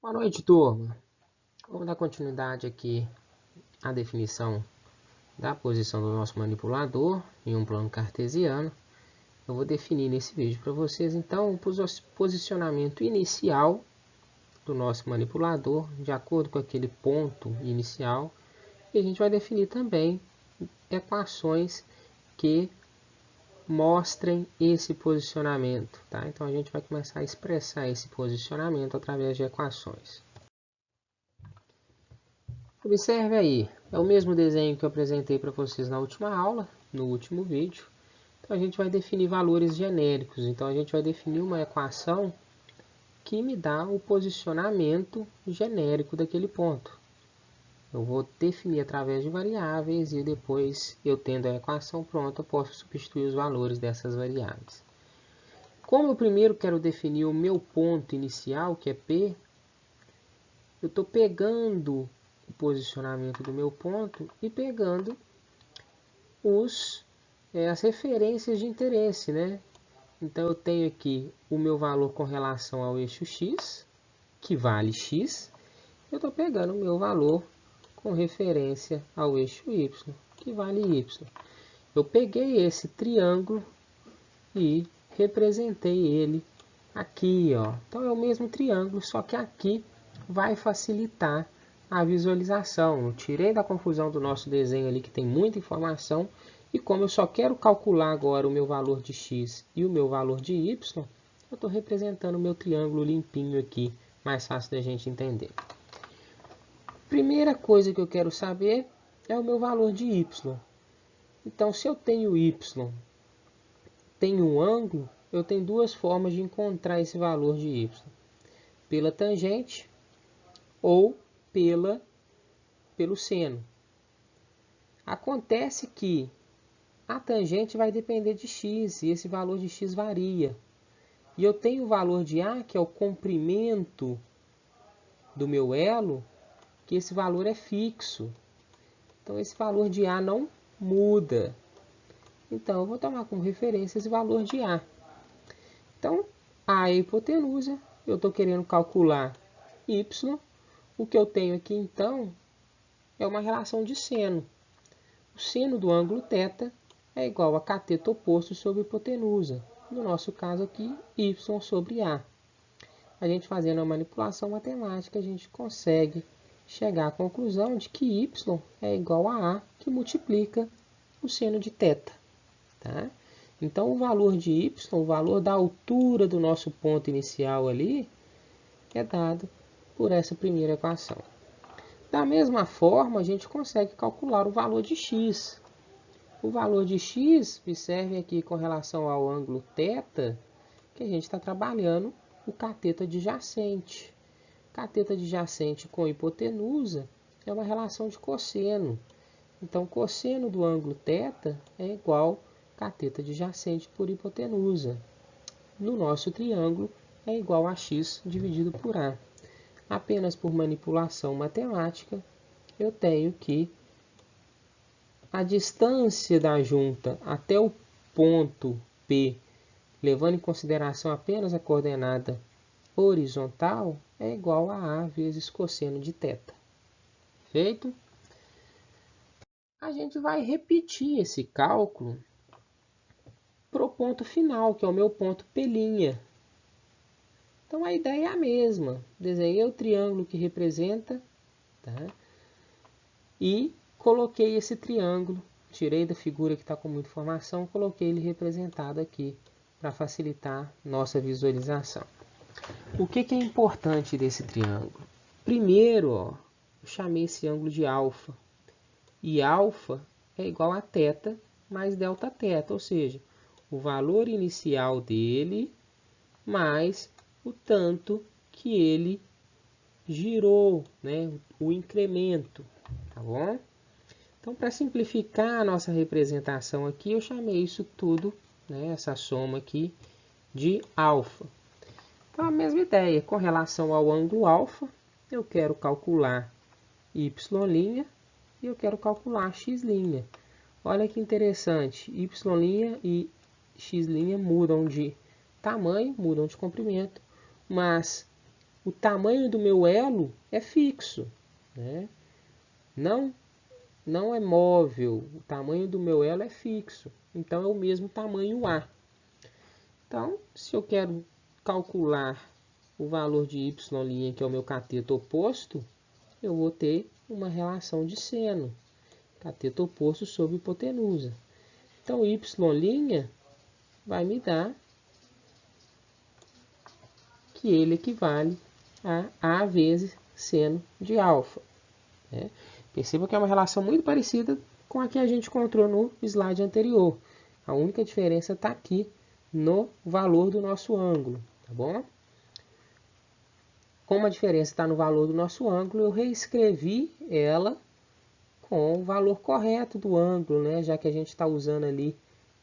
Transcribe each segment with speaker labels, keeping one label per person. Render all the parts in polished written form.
Speaker 1: Boa noite, turma. Vamos dar continuidade aqui à definição da posição do nosso manipulador em um plano cartesiano. Eu vou definir nesse vídeo para vocês, então, o posicionamento inicial do nosso manipulador, de acordo com aquele ponto inicial. E a gente vai definir também equações que mostrem esse posicionamento, tá? Então, a gente vai começar a expressar esse posicionamento através de equações. Observe aí, é o mesmo desenho que eu apresentei para vocês na última aula, no último vídeo. Então a gente vai definir valores genéricos, então a gente vai definir uma equação que me dá o posicionamento genérico daquele ponto. Eu vou definir através de variáveis e depois, eu tendo a equação pronta, eu posso substituir os valores dessas variáveis. Como eu primeiro quero definir o meu ponto inicial, que é P, eu estou pegando o posicionamento do meu ponto e pegando as referências de interesse, né? Então eu tenho aqui o meu valor com relação ao eixo x, que vale x. Eu estou pegando o meu valor com referência ao eixo y, que vale y. Eu peguei esse triângulo e representei ele aqui, ó. Então é o mesmo triângulo, só que aqui vai facilitar a visualização. Eu tirei da confusão do nosso desenho ali, que tem muita informação, e como eu só quero calcular agora o meu valor de x e o meu valor de y, eu estou representando o meu triângulo limpinho aqui, mais fácil da gente entender. Primeira coisa que eu quero saber é o meu valor de y. Então, se eu tenho y, tenho um ângulo, eu tenho duas formas de encontrar esse valor de y. Pela tangente ou pelo seno. Acontece que a tangente vai depender de x, e esse valor de x varia. E eu tenho o valor de A, que é o comprimento do meu elo, que esse valor é fixo. Então esse valor de A não muda. Então eu vou tomar como referência esse valor de A. Então A é a hipotenusa, eu estou querendo calcular y. O que eu tenho aqui então é uma relação de seno. O seno do ângulo θ é igual a cateto oposto sobre hipotenusa. No nosso caso aqui, y sobre A. A gente fazendo a manipulação matemática, a gente consegue chegar à conclusão de que y é igual a A, que multiplica o seno de θ. Tá? Então, o valor de y, o valor da altura do nosso ponto inicial ali, é dado por essa primeira equação. Da mesma forma, a gente consegue calcular o valor de x. O valor de x, observe aqui com relação ao ângulo θ, que a gente está trabalhando o cateto adjacente. Cateto adjacente com hipotenusa é uma relação de cosseno. Então, cosseno do ângulo θ é igual a cateto adjacente por hipotenusa. No nosso triângulo, é igual a x dividido por A. Apenas por manipulação matemática, eu tenho que a distância da junta até o ponto P, levando em consideração apenas a coordenada horizontal, é igual a A vezes cosseno de θ. Feito? A gente vai repetir esse cálculo para o ponto final, que é o meu ponto P'. Então a ideia é a mesma. Desenhei o triângulo que representa, tá? E coloquei esse triângulo, tirei da figura que está com muita informação, coloquei ele representado aqui para facilitar nossa visualização. O que é importante desse triângulo? Primeiro, ó, eu chamei esse ângulo de alfa. E alfa é igual a θ mais Δθ, ou seja, o valor inicial dele mais o tanto que ele girou, né, o incremento, tá bom? Então, para simplificar a nossa representação aqui, eu chamei isso tudo, né, essa soma aqui, de alfa. Então, a mesma ideia, com relação ao ângulo alfa, eu quero calcular y' e eu quero calcular x'. Olha que interessante, y' e x' mudam de tamanho, mudam de comprimento, mas o tamanho do meu elo é fixo, né? Não é móvel, o tamanho do meu elo é fixo, então é o mesmo tamanho A. Então, se eu quero calcular o valor de y', que é o meu cateto oposto, eu vou ter uma relação de seno, cateto oposto sobre hipotenusa. Então, y' vai me dar que ele equivale a A vezes seno de alfa, né? Perceba que é uma relação muito parecida com a que a gente encontrou no slide anterior. A única diferença está aqui no valor do nosso ângulo, tá bom? Como a diferença está no valor do nosso ângulo, eu reescrevi ela com o valor correto do ângulo, né? Já que a gente está usando ali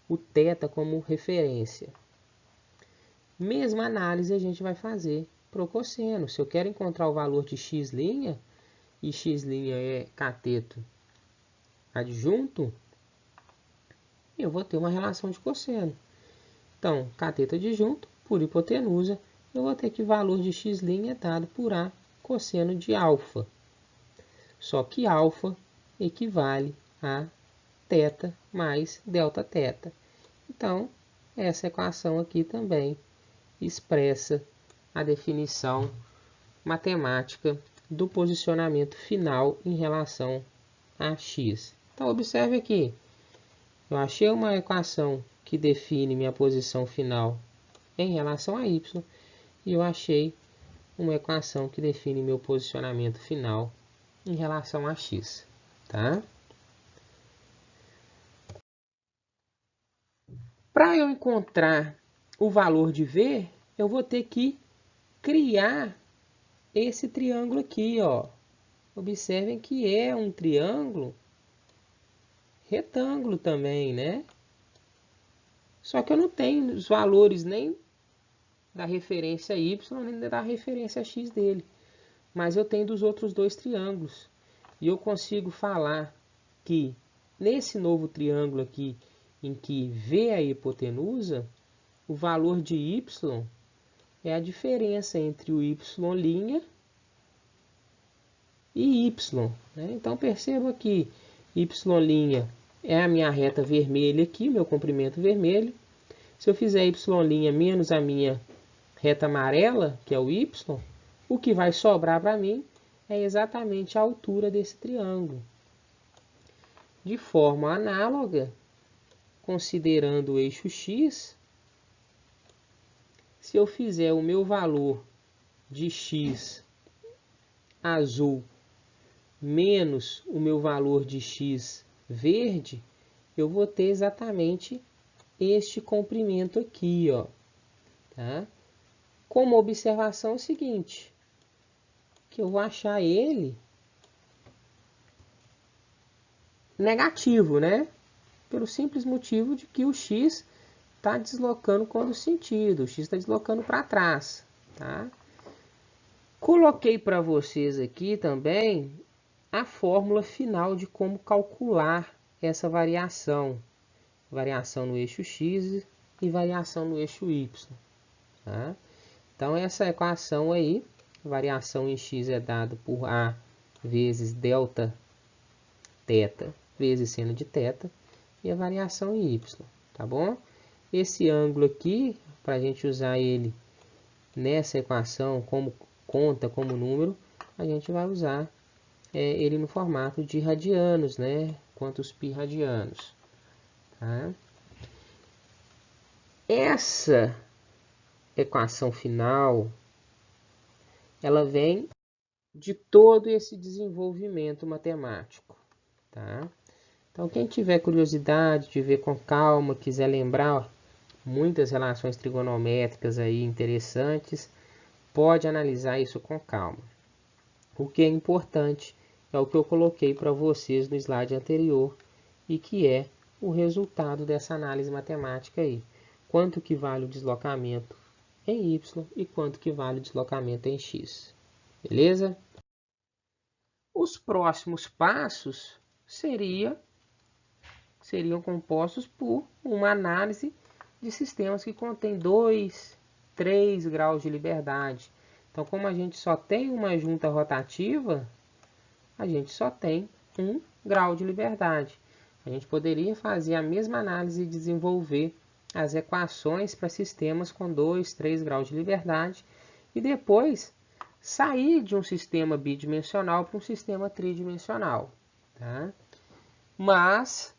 Speaker 1: o θ como referência. Mesma análise a gente vai fazer para o cosseno. Se eu quero encontrar o valor de x', e x' é cateto adjunto, eu vou ter uma relação de cosseno. Então, cateto adjunto por hipotenusa, eu vou ter que o valor de x' é dado por A cosseno de alfa. Só que alfa equivale a θ mais Δθ. Então, essa equação aqui também expressa a definição matemática do posicionamento final em relação a x. Então, observe aqui. Eu achei uma equação que define minha posição final em relação a y, e eu achei uma equação que define meu posicionamento final em relação a x, tá? Para eu encontrar o valor de v, eu vou ter que criar esse triângulo aqui, ó. Observem que é um triângulo retângulo também, né? Só que eu não tenho os valores nem da referência y, nem da referência x dele. Mas eu tenho dos outros dois triângulos. E eu consigo falar que nesse novo triângulo aqui, em que V é a hipotenusa, o valor de y é a diferença entre o y' e y, né? Então perceba que y' é a minha reta vermelha aqui, meu comprimento vermelho. Se eu fizer y' menos a minha reta amarela, que é o y, o que vai sobrar para mim é exatamente a altura desse triângulo. De forma análoga, considerando o eixo x, se eu fizer o meu valor de x azul menos o meu valor de x verde, eu vou ter exatamente este comprimento aqui, ó, tá? Como observação é o seguinte, que eu vou achar ele negativo, né? Pelo simples motivo de que o x está deslocando contra o sentido, o x está deslocando para trás, tá? Coloquei para vocês aqui também a fórmula final de como calcular essa variação. Variação no eixo x e variação no eixo y, tá? Então, essa equação aí, variação em x é dada por A vezes Δθ vezes seno de θ, e a variação em y, tá bom? Esse ângulo aqui, para a gente usar ele nessa equação como conta, como número, a gente vai usar ele no formato de radianos, né? Quantos π radianos, tá? Essa equação final, ela vem de todo esse desenvolvimento matemático, tá? Então, quem tiver curiosidade de ver com calma, quiser lembrar muitas relações trigonométricas aí interessantes, pode analisar isso com calma. O que é importante é o que eu coloquei para vocês no slide anterior e que é o resultado dessa análise matemática aí. Quanto que vale o deslocamento em y e quanto que vale o deslocamento em x. Beleza? Os próximos passos seriam compostos por uma análise de sistemas que contêm 2, 3 graus de liberdade. Então, como a gente só tem uma junta rotativa, a gente só tem um grau de liberdade. A gente poderia fazer a mesma análise e desenvolver as equações para sistemas com 2, 3 graus de liberdade e depois sair de um sistema bidimensional para um sistema tridimensional. Tá? Mas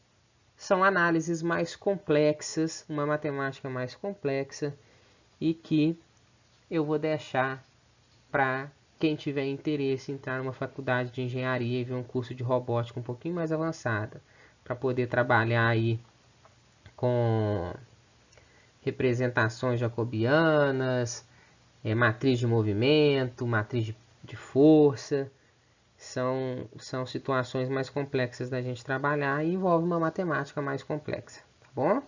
Speaker 1: são análises mais complexas, uma matemática mais complexa e que eu vou deixar para quem tiver interesse em entrar numa faculdade de engenharia e ver um curso de robótica um pouquinho mais avançada, para poder trabalhar aí com representações jacobianas, matriz de movimento, matriz de força. São situações mais complexas da gente trabalhar e envolve uma matemática mais complexa, tá bom?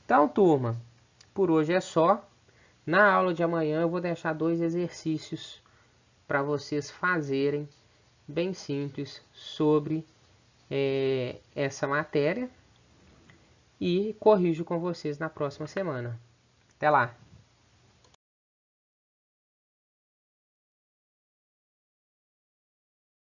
Speaker 1: Então, turma, por hoje é só. Na aula de amanhã eu vou deixar 2 exercícios para vocês fazerem, bem simples, sobre essa matéria e corrijo com vocês na próxima semana. Até lá!